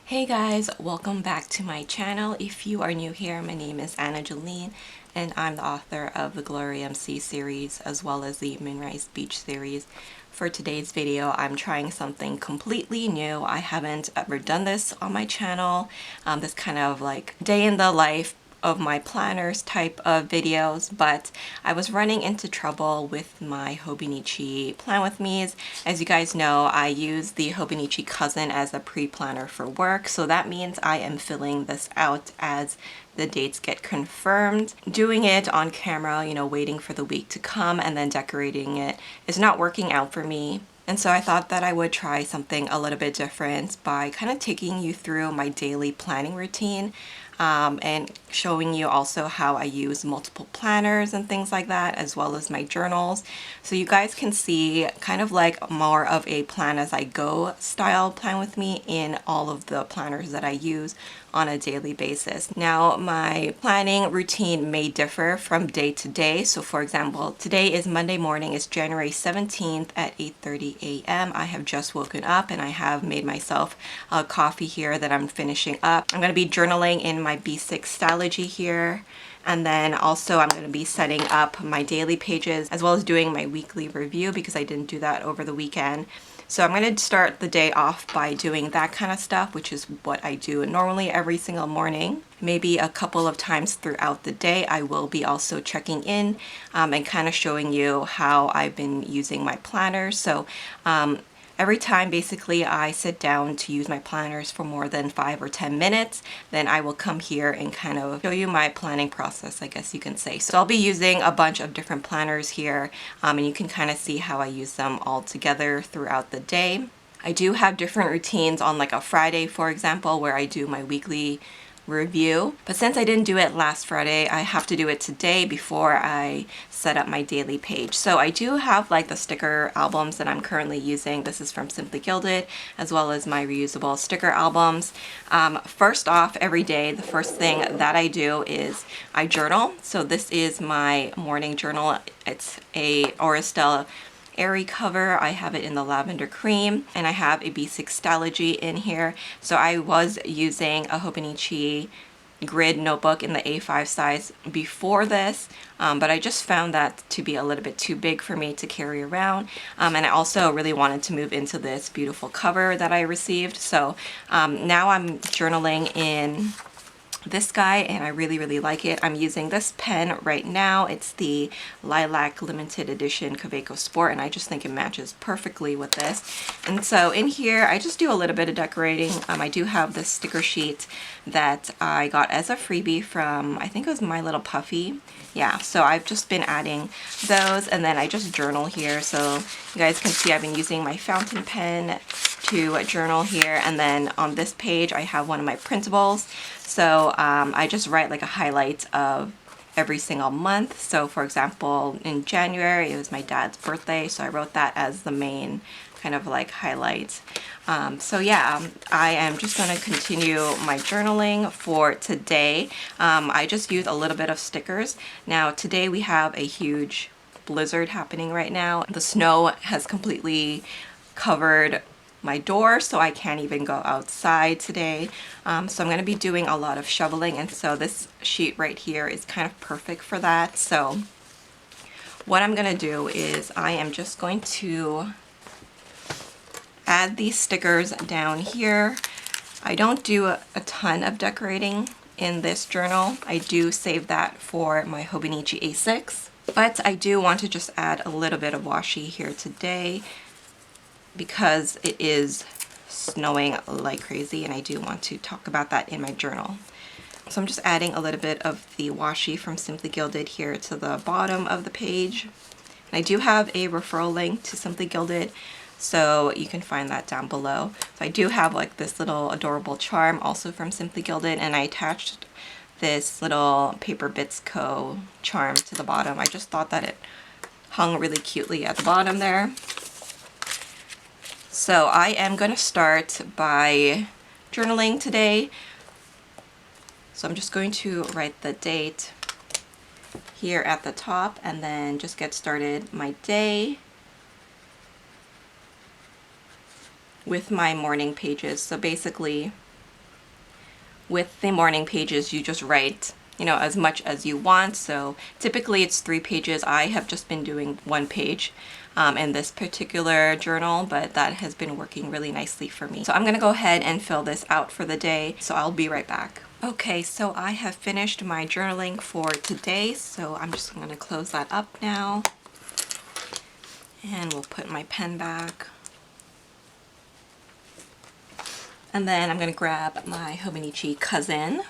Hey guys, welcome back to my channel. If you are new here, my name is Jolene and I'm the author of the Glory MC series as well as the MOONRISE Beach series. For today's video, I'm trying something completely new. I haven't ever done this on my channel. This kind of like day in the life of my planners type of videos, but I was running into trouble with my Hobonichi Plan With Me's. As you guys know, I use the Hobonichi Cousin as a pre-planner for work, so that means I am filling this out as the dates get confirmed. Doing it on camera, waiting for the week to come and then decorating it is not working out for me. And so I thought that I would try something a little bit different by kind of taking you through my daily planning routine and showing you also how I use multiple planners and things like that, as well as my journals. So you guys can see kind of like more of a plan as I go style plan with me in all of the planners that I use on a daily basis. Now, my planning routine may differ from day to day. So for example, today is Monday morning. It's January 17th at 8:30 a.m. I have just woken up and I have made myself a coffee here that I'm finishing up. I'm going to be journaling in my B6 Stalogy here. And then also I'm going to be setting up my daily pages as well as doing my weekly review because I didn't do that over the weekend. So I'm going to start the day off by doing that kind of stuff, which is what I do normally every single morning. Maybe a couple of times throughout the day, I will be also checking in and kind of showing you how I've been using my planners. So every time basically I sit down to use my planners for more than 5 or 10 minutes, then I will come here and kind of show you my planning process, I guess you can say. So I'll be using a bunch of different planners here and you can kind of see how I use them all together throughout the day. I do have different routines on like a Friday, for example, where I do my weekly review, but since I didn't do it last Friday, I have to do it today before I set up my daily page. So I do have like the sticker albums that I'm currently using. This is from Simply Gilded, as well as my reusable sticker albums. First off, every day, the first thing that I do is I journal. So this is my morning journal. It's a Estelle airy cover. I have it in the lavender cream and I have a B6 Stalogy in here. So I was using a Hobonichi grid notebook in the A5 size before this, but I just found that to be a little bit too big for me to carry around, and I also really wanted to move into this beautiful cover that I received. So now I'm journaling in this guy and I really like it. I'm using this pen right now. It's the Lilac Limited Edition Kaweco Sport and I just think it matches perfectly with this. And so in here I just do a little bit of decorating. I do have this sticker sheet that I got as a freebie from, I think it was My Little Puffy. Yeah, so I've just been adding those and then I just journal here. So you guys can see I've been using my fountain pen to journal here, and then on this page I have one of my printables. So I just write like a highlight of every single month. So for example, in January it was my dad's birthday, so I wrote that as the main kind of like highlight. So yeah, I am just going to continue my journaling for today. I just use a little bit of stickers. Now today we have a huge blizzard happening right now. The snow has completely covered my door, so I can't even go outside today. So I'm going to be doing a lot of shoveling, and so this sheet right here is kind of perfect for that. So what I'm going to do is I am just going to add these stickers down here. I don't do a ton of decorating in this journal. I do save that for my Hobonichi A6, but I do want to just add a little bit of washi here today because it is snowing like crazy and I do want to talk about that in my journal. So I'm just adding a little bit of the washi from Simply Gilded here to the bottom of the page. And I do have a referral link to Simply Gilded, so you can find that down below. So I do have like this little adorable charm also from Simply Gilded, and I attached this little Paper Bits Co. charm to the bottom. I just thought that it hung really cutely at the bottom there. So I am going to start by journaling today. So I'm just going to write the date here at the top and then just get started my day with my morning pages. So basically with the morning pages, you just write, you know, as much as you want. So typically it's 3 pages. I have just been doing 1 page in this particular journal, but that has been working really nicely for me. So I'm gonna go ahead and fill this out for the day. So I'll be right back. Okay, so I have finished my journaling for today. So I'm just gonna close that up now. And we'll put my pen back. And then I'm going to grab my Hobonichi Cousin.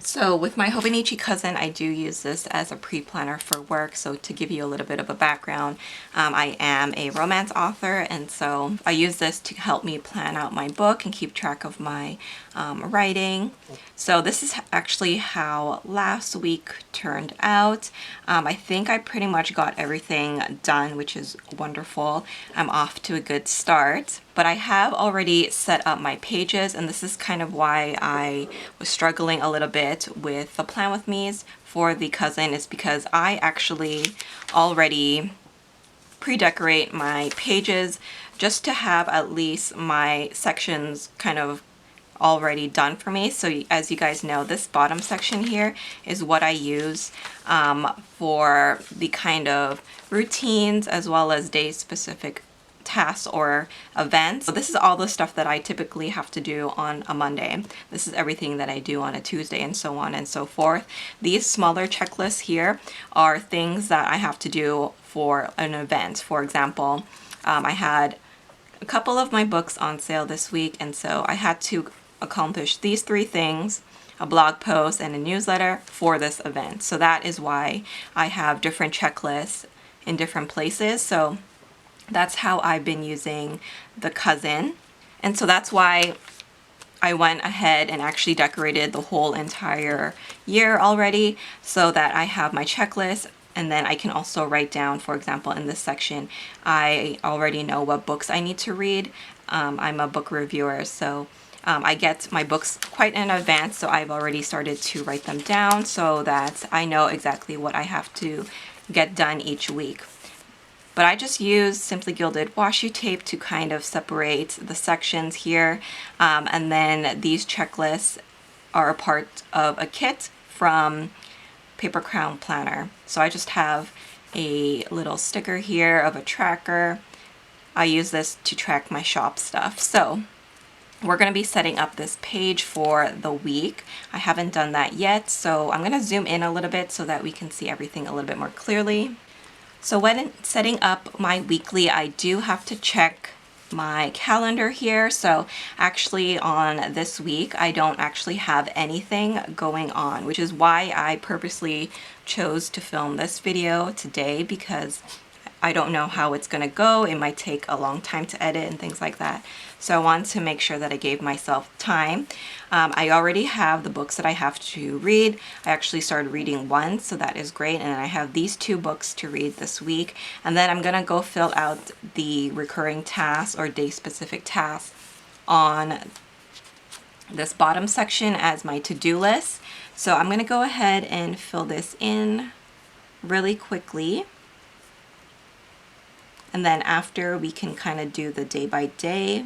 So with my Hobonichi Cousin, I do use this as a pre-planner for work. So to give you a little bit of a background, I am a romance author, and so I use this to help me plan out my book and keep track of my writing. So this is actually how last week turned out. I think I pretty much got everything done, which is wonderful. I'm off to a good start. But I have already set up my pages, and this is kind of why I was struggling a little bit with the Plan With Me's for the Cousin, is because I actually already pre-decorate my pages just to have at least my sections kind of already done for me. So as you guys know, this bottom section here is what I use for the kind of routines as well as day specific tasks or events. So this is all the stuff that I typically have to do on a Monday. This is everything that I do on a Tuesday, and so on and so forth. These smaller checklists here are things that I have to do for an event. For example, I had a couple of my books on sale this week, and so I had to accomplish these 3 things: a blog post and a newsletter for this event. So that is why I have different checklists in different places. So that's how I've been using the Cousin. And so that's why I went ahead and actually decorated the whole entire year already, so that I have my checklist, and then I can also write down, for example, in this section, I already know what books I need to read. I'm a book reviewer, so I get my books quite in advance, so I've already started to write them down so that I know exactly what I have to get done each week. But I just use Simply Gilded washi tape to kind of separate the sections here. And then these checklists are a part of a kit from Paper Crown Planner. So I just have a little sticker here of a tracker. I use this to track my shop stuff. So we're going to be setting up this page for the week. I haven't done that yet, so I'm going to zoom in a little bit so that we can see everything a little bit more clearly. So when setting up my weekly, I do have to check my calendar here. So actually on this week, I don't actually have anything going on, which is why I purposely chose to film this video today, because I don't know how it's going to go. It might take a long time to edit and things like that. So I wanted to make sure that I gave myself time. I already have the books that I have to read. I actually started reading one, so that is great. And I have these 2 books to read this week. And then I'm going to go fill out the recurring tasks or day-specific tasks on this bottom section as my to-do list. So I'm going to go ahead and fill this in really quickly. And then after, we can kind of do the day by day.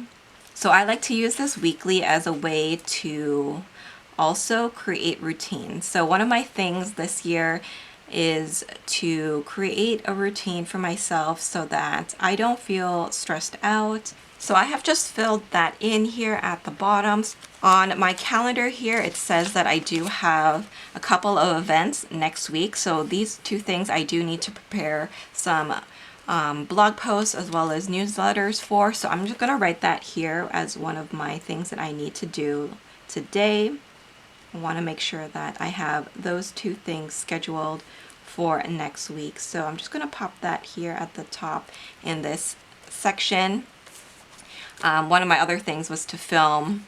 So I like to use this weekly as a way to also create routines. So one of my things this year is to create a routine for myself so that I don't feel stressed out. So I have just filled that in here at the bottom. On my calendar here, it says that I do have a couple of events next week. So these 2 things I do need to prepare some blog posts as well as newsletters for. So I'm just going to write that here as one of my things that I need to do today. I want to make sure that I have those 2 things scheduled for next week. So I'm just going to pop that here at the top in this section. One of my other things was to film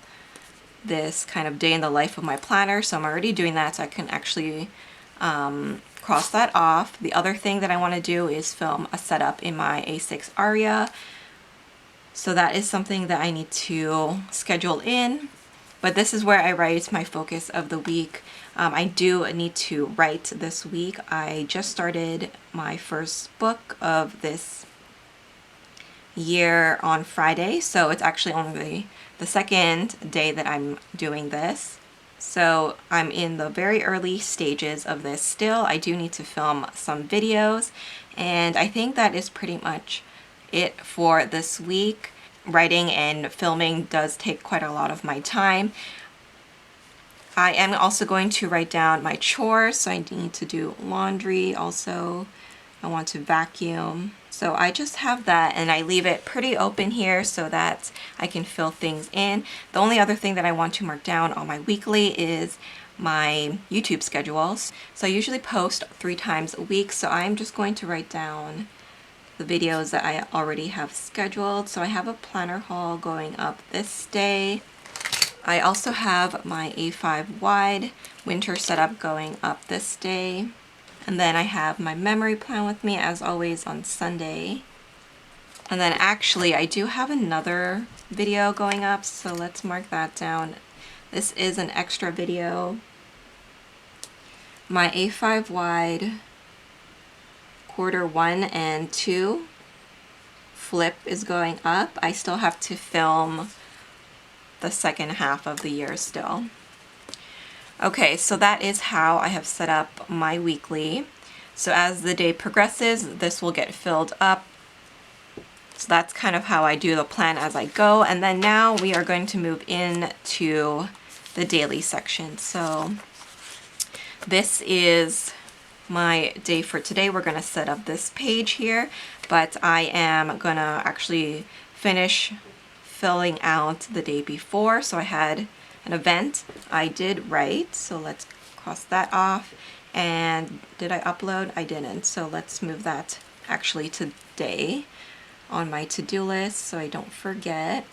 this kind of day in the life of my planner. So I'm already doing that, so I can actually cross that off. The other thing that I want to do is film a setup in my A6 Aria. So that is something that I need to schedule in. But this is where I write my focus of the week. I do need to write this week. I just started my first book of this year on Friday, so it's actually only the second day that I'm doing this. So I'm in the very early stages of this still. I do need to film some videos, and I think that is pretty much it for this week. Writing and filming does take quite a lot of my time. I am also going to write down my chores, so I need to do laundry also. I want to vacuum. So I just have that, and I leave it pretty open here so that I can fill things in. The only other thing that I want to mark down on my weekly is my YouTube schedules. So I usually post 3 times a week, so I'm just going to write down the videos that I already have scheduled. So I have a planner haul going up this day. I also have my A5 wide winter setup going up this day. And then I have my memory plan with me as always on Sunday. And then actually I do have another video going up, so let's mark that down. This is an extra video. My A5 wide Q1 and 2 flip is going up. I still have to film the second half of the year still. Okay, so that is how I have set up my weekly. So as the day progresses, this will get filled up. So that's kind of how I do the plan as I go. And then now we are going to move into the daily section. So this is my day for today. We're going to set up this page here, but I am going to actually finish filling out the day before. So I had an event I did write, so let's cross that off. And did I upload? I didn't, so let's move that actually today on my to-do list so I don't forget.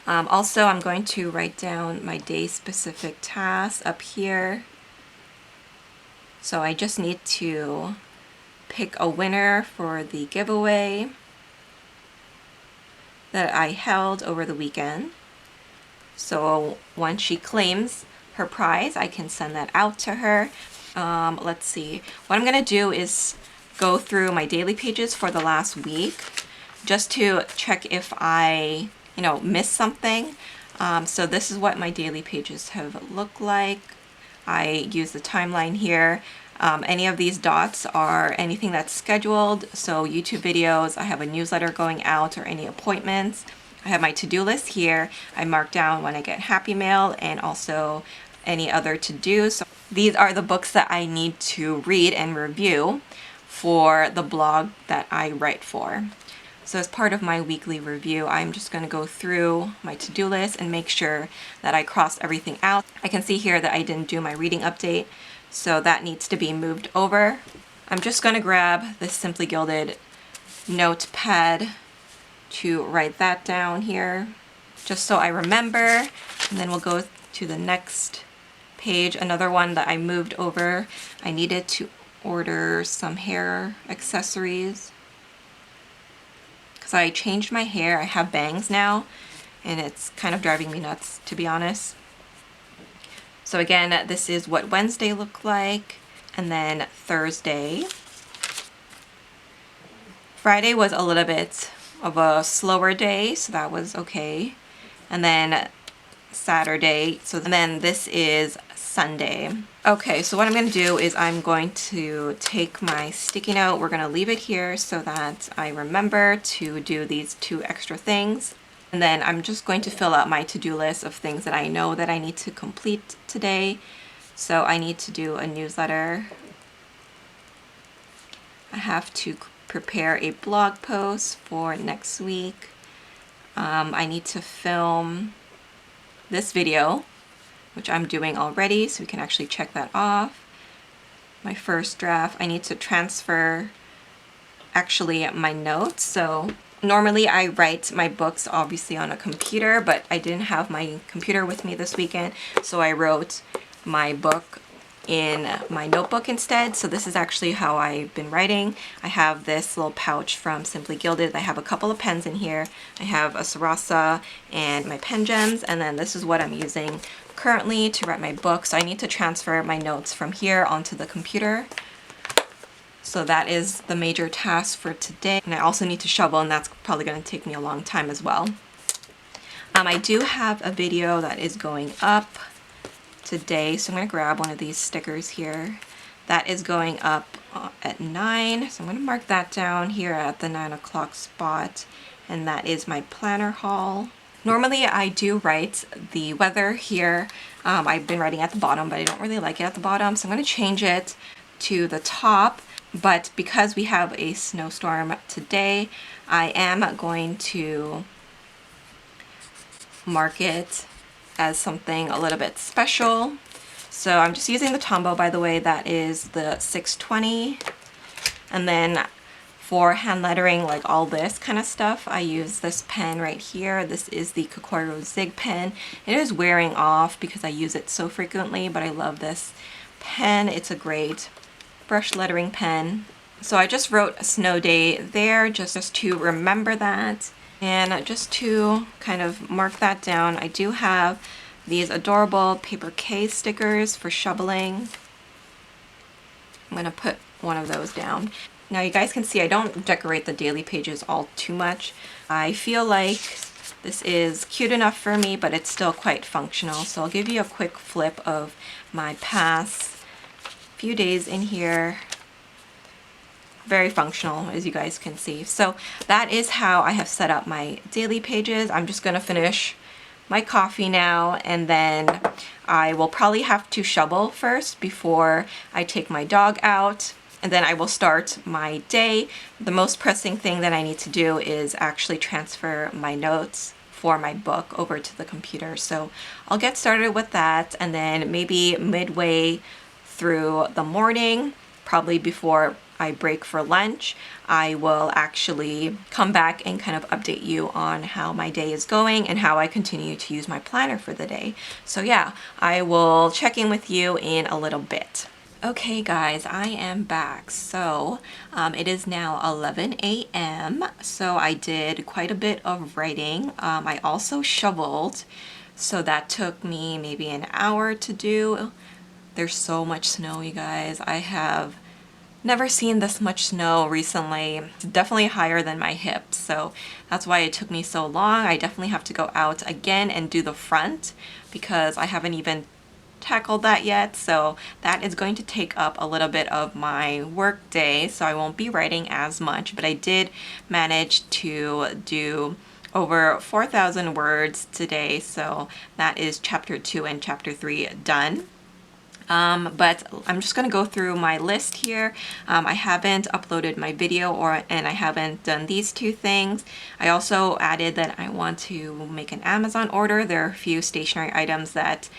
Also, I'm going to write down my day specific tasks up here. So I just need to pick a winner for the giveaway that I held over the weekend. So once she claims her prize, I can send that out to her. Let's see. What I'm gonna do is go through my daily pages for the last week just to check if I, missed something. So this is what my daily pages have looked like. I use the timeline here. Any of these dots are anything that's scheduled, so YouTube videos, I have a newsletter going out, or any appointments. I have my to-do list here. I mark down when I get Happy Mail and also any other to-dos. So these are the books that I need to read and review for the blog that I write for. So as part of my weekly review, I'm just going to go through my to-do list and make sure that I cross everything out. I can see here that I didn't do my reading update, so that needs to be moved over. I'm just going to grab this Simply Gilded notepad to write that down here, just so I remember. And then we'll go to the next page, another one that I moved over. I needed to order some hair accessories because I changed my hair. I have bangs now, and it's kind of driving me nuts, to be honest. So again, this is what Wednesday looked like, and then Thursday. Friday was a little bit of a slower day, so that was okay. And then Saturday, so then this is Sunday. Okay, so what I'm gonna do is I'm going to take my sticky note. We're gonna leave it here so that I remember to do these 2 extra things. And then I'm just going to fill out my to-do list of things that I know that I need to complete today. So I need to do a newsletter. I have to prepare a blog post for next week. I need to film this video, which I'm doing already, so we can actually check that off. My first draft. I need to transfer actually my notes. So normally I write my books obviously on a computer, but I didn't have my computer with me this weekend, so I wrote my book in my notebook instead. So this is actually how I've been writing. I have this little pouch from Simply Gilded. I have a couple of pens in here. I have a Sarasa and my pen gems, and then this is what I'm using currently to write my book. So I need to transfer my notes from here onto the computer. So that is the major task for today. And I also need to shovel, and that's probably going to take me a long time as well. I do have a video that is going up today, so I'm going to grab one of these stickers here. That is going up at 9, so I'm going to mark that down here at the 9 o'clock spot, and that is my planner haul. Normally I do write the weather here. I've been writing at the bottom, but I don't really like it at the bottom, so I'm going to change it to the top. But because we have a snowstorm today, I am going to mark it as something a little bit special. So I'm just using the Tombow, by the way, that is the 620. And then for hand lettering, like all this kind of stuff, I use this pen right here. This is the Kokoro Zig pen. It is wearing off because I use it so frequently, but I love this pen. It's a great brush lettering pen. So I just wrote a snow day there just to remember that. And just to kind of mark that down, I do have these adorable paper case stickers for shoveling. I'm going to put one of those down. Now you guys can see I don't decorate the daily pages all too much. I feel like this is cute enough for me, but it's still quite functional. So I'll give you a quick flip of my past few days in here. Very functional, as you guys can see. So that is how I have set up my daily pages. I'm just going to finish my coffee now, and then I will probably have to shovel first before I take my dog out, and then I will start my day. The most pressing thing that I need to do is actually transfer my notes for my book over to the computer. So I'll get started with that, and then maybe midway through the morning, probably before I break for lunch, I will actually come back and kind of update you on how my day is going and how I continue to use my planner for the day. So yeah, I will check in with you in a little bit. Okay guys, I am back. So it is now 11 a.m. So I did quite a bit of writing. I also shoveled, so that took me maybe an hour to do. There's so much snow, you guys. I have never seen this much snow recently. It's definitely higher than my hips, so that's why it took me so long. I definitely have to go out again and do the front because I haven't even tackled that yet. So that is going to take up a little bit of my work day, so I won't be writing as much, but I did manage to do over 4,000 words today, so that is chapter 2 and chapter 3 done. But I'm just going to go through my list here. I haven't uploaded my video and I haven't done these two things. I also added that I want to make an Amazon order. There are a few stationery items that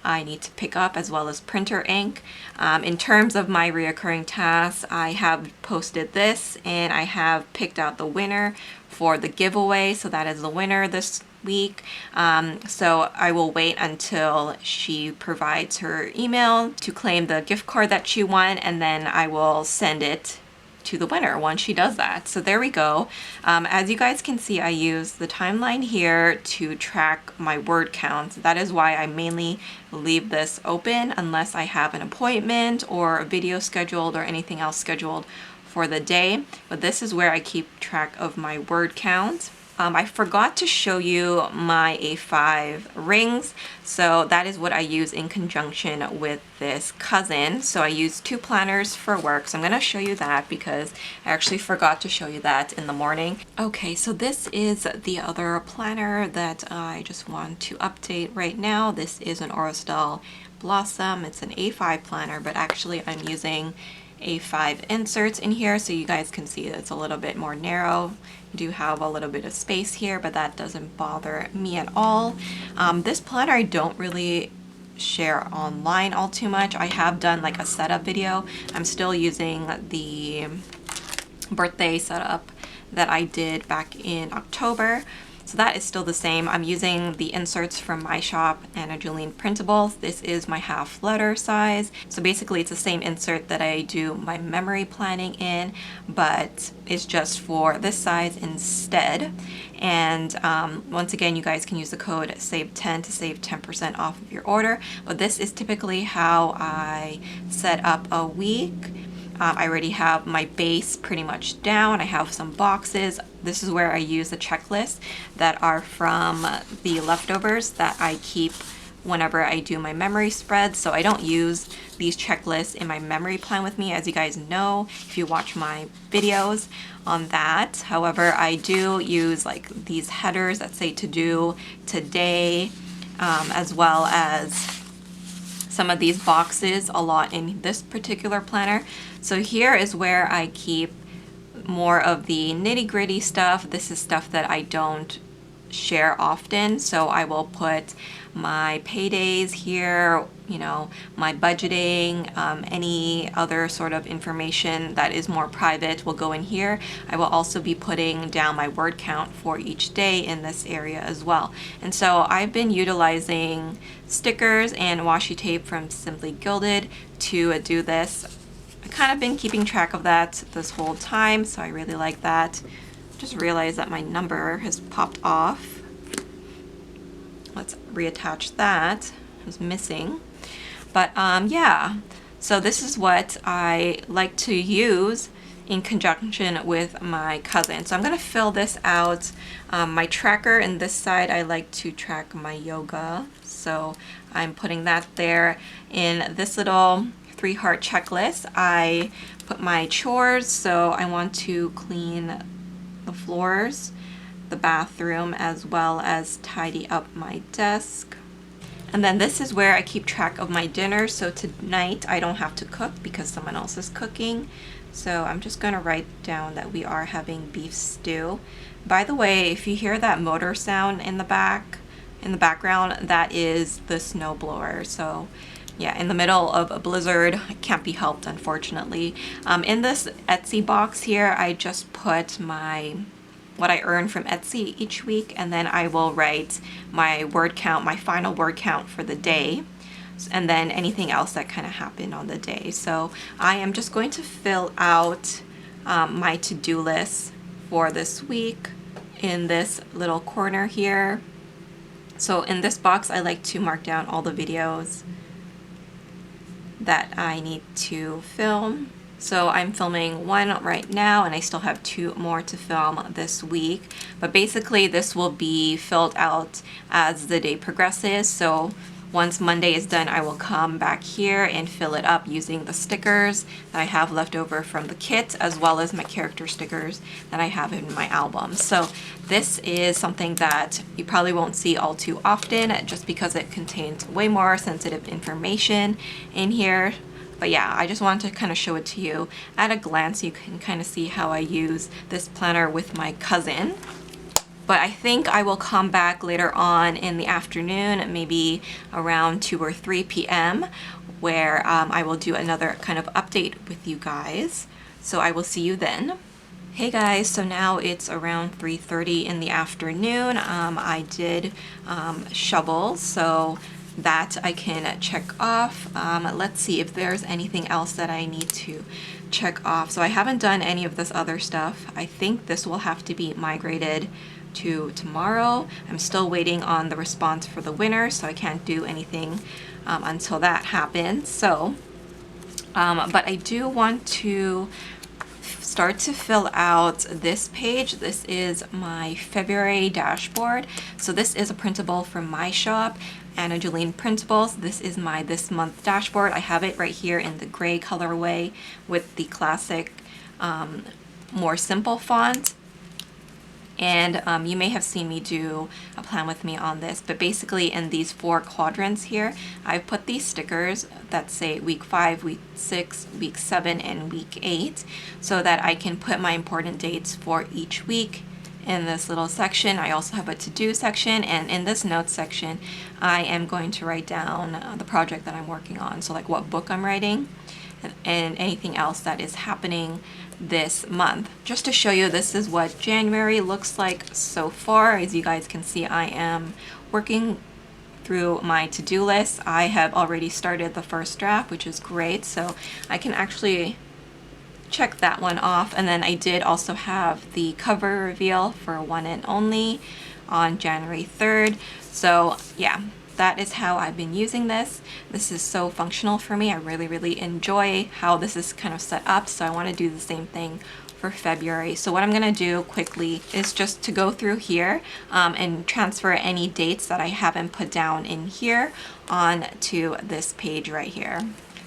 I need to pick up, as well as printer ink. In terms of my reoccurring tasks, I have posted this and I have picked out the winner for the giveaway. So that is the winner this week. So I will wait until she provides her email to claim the gift card that she won, and then I will send it to the winner once she does that. So there we go. As you guys can see, I use the timeline here to track my word count. That is why I mainly leave this open unless I have an appointment or a video scheduled or anything else scheduled for the day. But this is where I keep track of my word count. I forgot to show you my A5 rings, so that is what I use in conjunction with this cousin. So I use 2 planners for work, so I'm going to show you that because I actually forgot to show you that in the morning. Okay, so this is the other planner that I just want to update right now. This is an Estelle Blossom. It's an A5 planner, but actually I'm using A5 inserts in here so you guys can see it's a little bit more narrow. You do have a little bit of space here, but that doesn't bother me at all. This planner I don't really share online all too much. I have done like a setup video. I'm still using the birthday setup that I did back in October. So that is still the same. I'm using the inserts from my shop, Jolene Printables. This is my half letter size. So basically it's the same insert that I do my memory planning in, but it's just for this size instead. And once again, you guys can use the code SAVE10 to save 10% off of your order. But this is typically how I set up a week. I already have my base pretty much down. I have some boxes. This is where I use the checklists that are from the leftovers that I keep whenever I do my memory spreads. So I don't use these checklists in my memory plan with me, as you guys know if you watch my videos on that. However, I do use like these headers that say to do today, as well as some of these boxes a lot in this particular planner. So here is where I keep more of the nitty-gritty stuff. This is stuff that I don't share often, so I will put my paydays here, you know, my budgeting, any other sort of information that is more private will go in here. I will also be putting down my word count for each day in this area as well. And so I've been utilizing stickers and washi tape from Simply Gilded to do this. I've kind of been keeping track of that this whole time, so I really like that. Just realized that my number has popped off. Let's reattach that. It was missing. But yeah, so this is what I like to use in conjunction with my cousin. So I'm going to fill this out. My tracker in this side, I like to track my yoga. So I'm putting that there. In this little 3-heart checklist, I put my chores. So I want to clean the floors, the bathroom, as well as tidy up my desk. And then this is where I keep track of my dinner. So tonight I don't have to cook because someone else is cooking. So I'm just going to write down that we are having beef stew. By the way, if you hear that motor sound in the background, that is the snow blower. So yeah, in the middle of a blizzard, it can't be helped, unfortunately. In this Etsy box here, I just put what I earn from Etsy each week, and then I will write my word count, my final word count for the day, and then anything else that kind of happened on the day. So I am just going to fill out my to-do list for this week in this little corner here. So in this box, I like to mark down all the videos that I need to film. So I'm filming one right now, and I still have 2 more to film this week. But basically this will be filled out as the day progresses. So once Monday is done, I will come back here and fill it up using the stickers that I have left over from the kit, as well as my character stickers that I have in my album. So this is something that you probably won't see all too often, just because it contains way more sensitive information in here. But yeah, I just wanted to kind of show it to you at a glance. You can kind of see how I use this planner with my cousin. But I think I will come back later on in the afternoon, maybe around 2 or 3 p.m., where I will do another kind of update with you guys. So I will see you then. Hey guys, so now it's around 3:30 in the afternoon. I did shovel, so that I can check off. Let's see if there's anything else that I need to check off. So I haven't done any of this other stuff. I think this will have to be migrated to tomorrow. I'm still waiting on the response for the winner, so I can't do anything until that happens. So, but I do want to start to fill out this page. This is my February dashboard. So this is a printable from my shop, Jolene Printables. This is my this month dashboard. I have it right here in the gray colorway with the classic, more simple font. And you may have seen me do a plan with me on this, but basically in these 4 quadrants here, I've put these stickers that say week 5, week 6, week 7, and week 8, so that I can put my important dates for each week in this little section. I also have a to-do section, and in this notes section, I am going to write down the project that I'm working on, so like what book I'm writing, and anything else that is happening this month. Just to show you, this is what January looks like so far. As you guys can see, I am working through my to-do list. I have already started the first draft, which is great, so I can actually check that one off. And then I did also have the cover reveal for One and Only on January 3rd. So yeah, that is how I've been using this. This is so functional for me. I really enjoy how this is kind of set up, so I want to do the same thing for February. So what I'm gonna do quickly is just to go through here and transfer any dates that I haven't put down in here onto this page right here.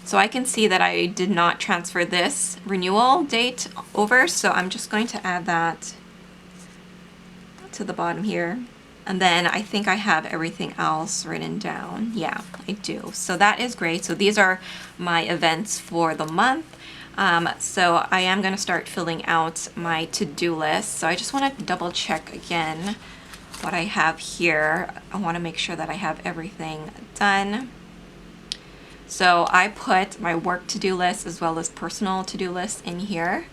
So I can see that I did not transfer this renewal date over, so I'm just going to add that to the bottom here. And then I think I have everything else written down. Yeah, I do. So that is great. So these are my events for the month. So I am going to start filling out my to-do list. So I just want to double check again what I have here. I want to make sure that I have everything done. So I put my work to-do list as well as personal to-do list in here.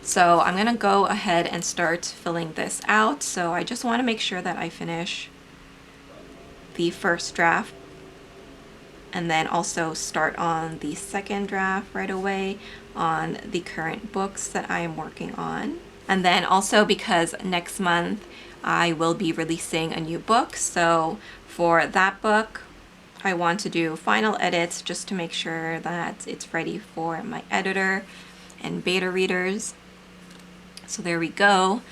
So I'm going to go ahead and start filling this out. So I just want to make sure that I finish the first draft and then also start on the second draft right away on the current books that I am working on. And then also because next month I will be releasing a new book, so for that book I want to do final edits just to make sure that it's ready for my editor and beta readers. So there we go.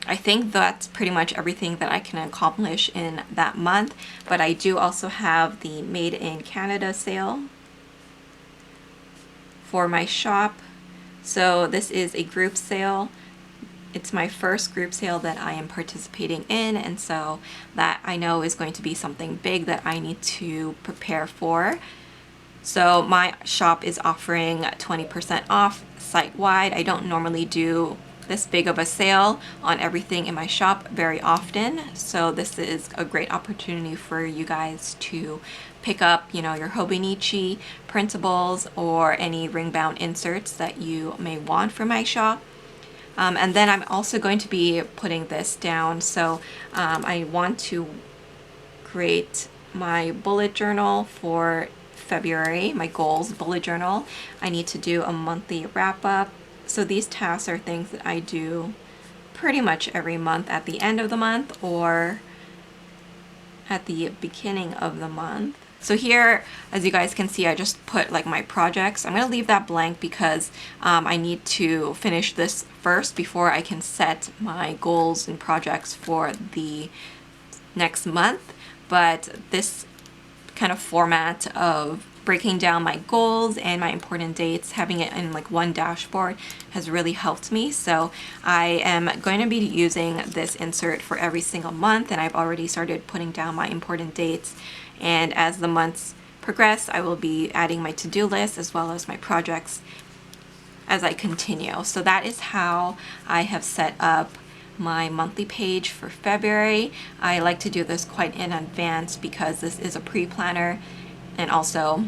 I think that's pretty much everything that I can accomplish in that month, but I do also have the Made in Canada sale for my shop. So this is a group sale. It's my first group sale that I am participating in, and so that I know is going to be something big that I need to prepare for. So my shop is offering 20% off site-wide. I don't normally do this big of a sale on everything in my shop very often, so this is a great opportunity for you guys to pick up, you know, your Hobonichi printables or any ring-bound inserts that you may want for my shop. And then I'm also going to be putting this down, so I want to create my bullet journal for February, my goals bullet journal. I need to do a monthly wrap-up. So these tasks are things that I do pretty much every month at the end of the month or at the beginning of the month. So here, as you guys can see, I just put like my projects. I'm going to leave that blank because I need to finish this first before I can set my goals and projects for the next month. But this kind of format of breaking down my goals and my important dates, having it in like one dashboard has really helped me. So I am going to be using this insert for every single month, and I've already started putting down my important dates. And as the months progress, I will be adding my to-do list as well as my projects as I continue. So that is how I have set up my monthly page for February. I like to do this quite in advance because this is a pre-planner, and also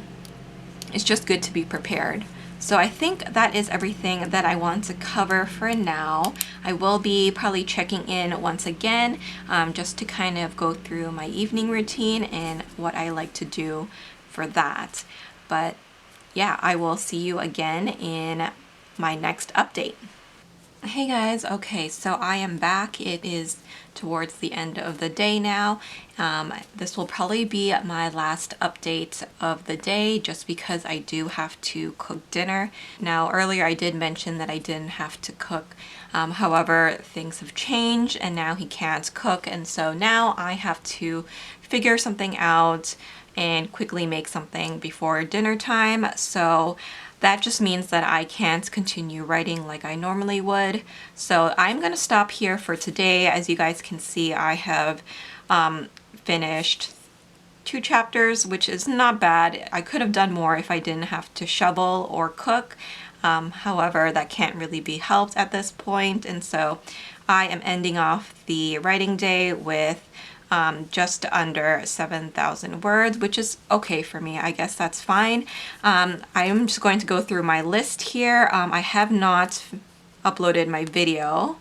it's just good to be prepared. So I think that is everything that I want to cover for now. I will be probably checking in once again just to kind of go through my evening routine and what I like to do for that. But yeah, I will see you again in my next update. Hey guys, okay, so I am back. It is towards the end of the day now. This will probably be my last update of the day just because I do have to cook dinner. Now earlier I did mention that I didn't have to cook. However, things have changed and now he can't cook, and so now I have to figure something out and quickly make something before dinner time. So that just means that I can't continue writing like I normally would. So I'm gonna stop here for today. As you guys can see, I have finished 2 chapters, which is not bad. I could have done more if I didn't have to shovel or cook. However, that can't really be helped at this point. And so I am ending off the writing day with just under 7,000 words, which is okay for me. I guess that's fine. I am just going to go through my list here. I have not uploaded my video,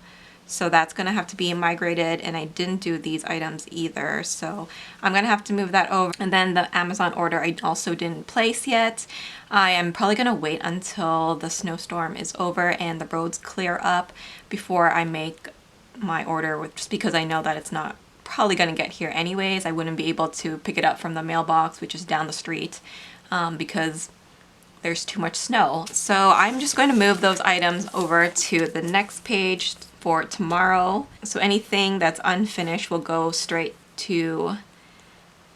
so that's going to have to be migrated, and I didn't do these items either, so I'm going to have to move that over. And then the Amazon order I also didn't place yet. I am probably going to wait until the snowstorm is over and the roads clear up before I make my order, just because I know that it's not probably gonna get here anyways. I wouldn't be able to pick it up from the mailbox, which is down the street, because there's too much snow. So I'm just going to move those items over to the next page for tomorrow. So anything that's unfinished will go straight to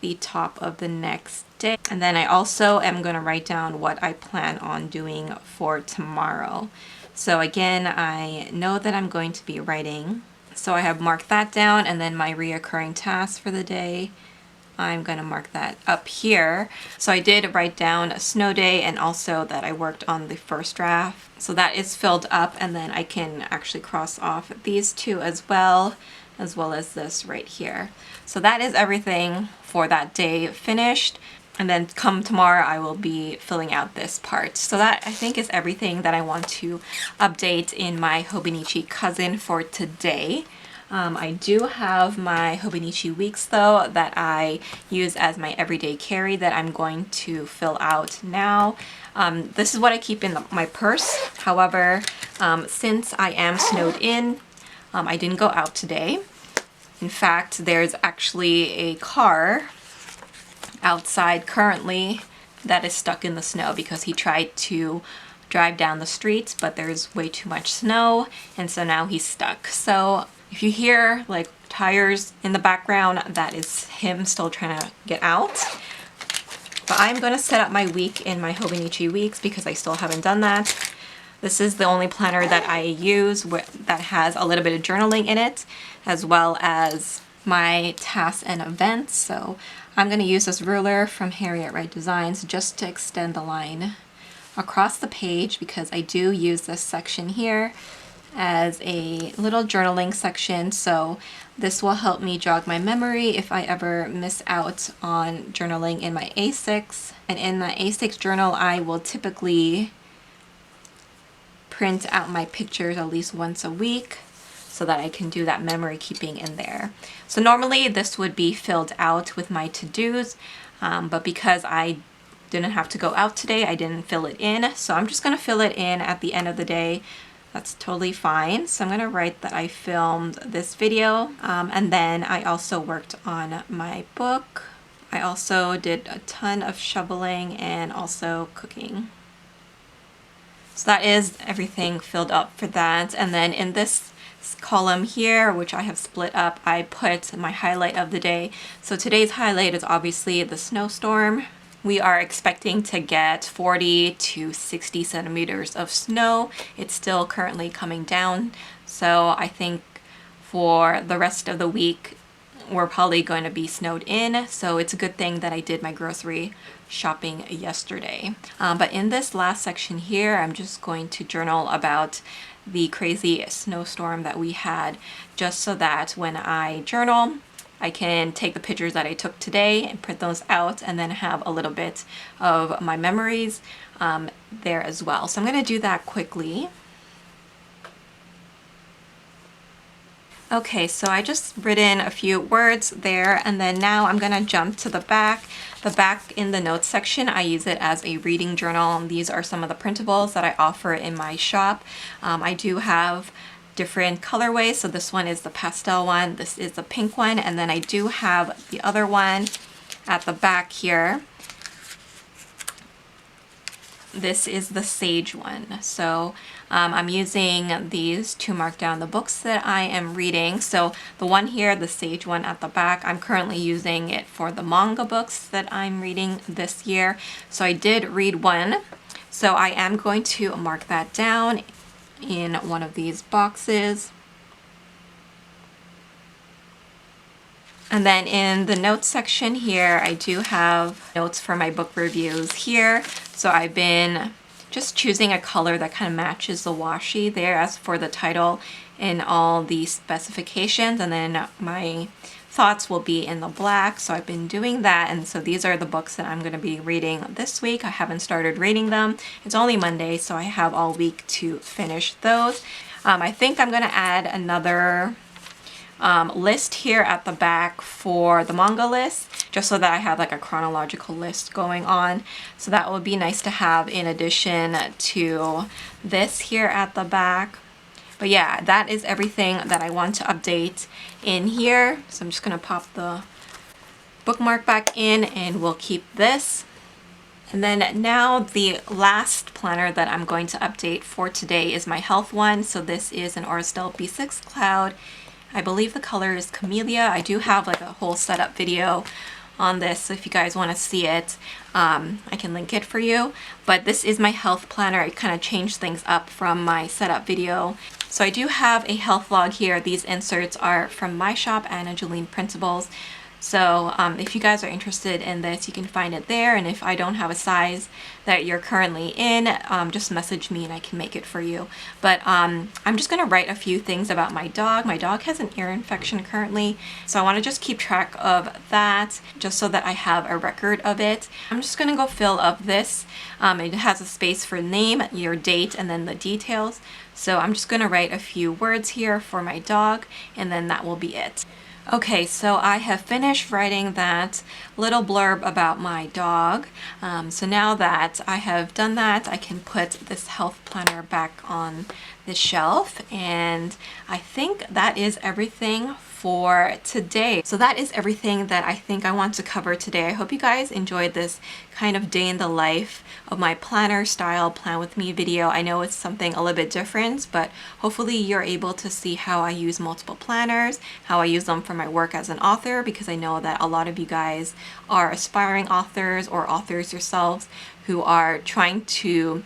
the top of the next day. And then I also am going to write down what I plan on doing for tomorrow. So again, I know that I'm going to be writing. So I have marked that down, and then my reoccurring tasks for the day, I'm going to mark that up here. So I did write down a snow day and also that I worked on the first draft. So that is filled up, and then I can actually cross off these two as well as this right here. So that is everything for that day finished. And then come tomorrow, I will be filling out this part. So that, I think, is everything that I want to update in my Hobonichi cousin for today. I do have my Hobonichi weeks though that I use as my everyday carry that I'm going to fill out now. This is what I keep in my purse. However, since I am snowed in, I didn't go out today. In fact, there's actually a car outside currently that is stuck in the snow because he tried to drive down the streets, but there's way too much snow, and so now he's stuck. So if you hear like tires in the background, that is him still trying to get out. But I'm going to set up my week in my Hobonichi weeks because I still haven't done that. This is the only planner that I use that has a little bit of journaling in it, as well as my tasks and events. So I'm going to use this ruler from ArieBea Designs just to extend the line across the page, because I do use this section here as a little journaling section. So this will help me jog my memory if I ever miss out on journaling in my A6. And in my A6 journal, I will typically print out my pictures at least once a week so that I can do that memory keeping in there. So normally this would be filled out with my to-dos, but because I didn't have to go out today, I didn't fill it in. So I'm just gonna fill it in at the end of the day. That's totally fine. So I'm gonna write that I filmed this video, and then I also worked on my book. I also did a ton of shoveling and also cooking. So that is everything filled up for that. And then in this column here, which I have split up, I put my highlight of the day. So today's highlight is obviously the snowstorm. We are expecting to get 40 to 60 centimeters of snow. It's still currently coming down. So I think for the rest of the week, we're probably going to be snowed in. So it's a good thing that I did my grocery shopping yesterday. But in this last section here, I'm just going to journal about the crazy snowstorm that we had, just so that when I journal, I can take the pictures that I took today and print those out, and then have a little bit of my memories there as well. So I'm going to do that quickly. Okay, so I just written a few words there, and then now I'm going to jump to the back. The back in the notes section, I use it as a reading journal. These are some of the printables that I offer in my shop. I do have different colorways. So this one is the pastel one, this is the pink one, and then I do have the other one at the back here. This is the sage one. So I'm using these to mark down the books that I am reading. So the one here, the sage one at the back, I'm currently using it for the manga books that I'm reading this year. So I did read one. So I am going to mark that down in one of these boxes. And then in the notes section here, I do have notes for my book reviews here. So I've been just choosing a color that kind of matches the washi there as for the title and all the specifications, and then my thoughts will be in the black. So I've been doing that, and so these are the books that I'm going to be reading this week. I haven't started reading them. It's only Monday, so I have all week to finish those. I think I'm going to add another list here at the back for the manga list, just so that I have like a chronological list going on. So that would be nice to have in addition to this here at the back. But yeah, that is everything that I want to update in here. So I'm just gonna pop the bookmark back in and we'll keep this. And then now the last planner that I'm going to update for today is my health one. So this is an Estelle B6 Cloud. I believe the color is Camelia. I do have like a whole setup video on this, so if you guys want to see it, I can link it for you. But this is my health planner. I kind of changed things up from my setup video. So I do have a health log here. These inserts are from my shop, Jolene Printables. So if you guys are interested in this, you can find it there. And if I don't have a size that you're currently in, just message me and I can make it for you. But I'm just going to write a few things about my dog. My dog has an ear infection currently, so I want to just keep track of that just so that I have a record of it. I'm just going to go fill up this. It has a space for name, your date, and then the details. So I'm just going to write a few words here for my dog, and then that will be it. Okay, so I have finished writing that little blurb about my dog. So now that I have done that, I can put this health planner back on the shelf, and I think that is everything for today. So that is everything that I think I want to cover today. I hope you guys enjoyed this kind of day in the life of my planner style plan with me video. I know it's something a little bit different, but hopefully you're able to see how I use multiple planners, how I use them for my work as an author, because I know that a lot of you guys are aspiring authors or authors yourselves who are trying to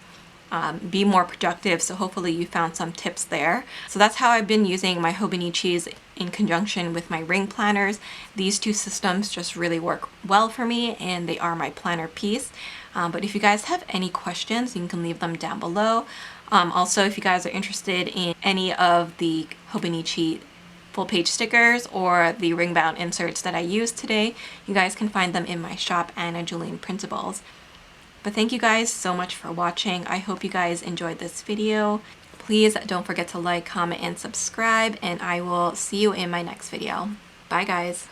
be more productive. So hopefully you found some tips there. So that's how I've been using my Hobonichis in conjunction with my ring planners. These two systems just really work well for me, and they are my planner piece. But if you guys have any questions, you can leave them down below. Also, if you guys are interested in any of the Hobonichi full page stickers or the ring bound inserts that I used today, you guys can find them in my shop, Jolene Printables. But thank you guys so much for watching. I hope you guys enjoyed this video. Please don't forget to like, comment, and subscribe, and I will see you in my next video. Bye guys.